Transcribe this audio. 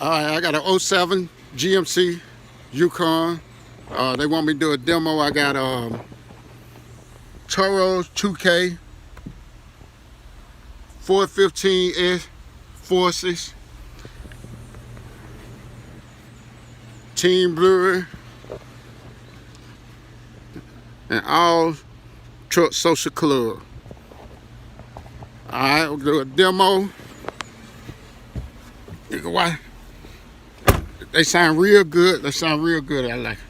All right, I got an '07 GMC Yukon. They want me to do a demo. I got Toro 2K 415S Forces, Team Brewery, and All Truck Social Club. All right, we'll do a demo. You can watch. They sound real good. I like it.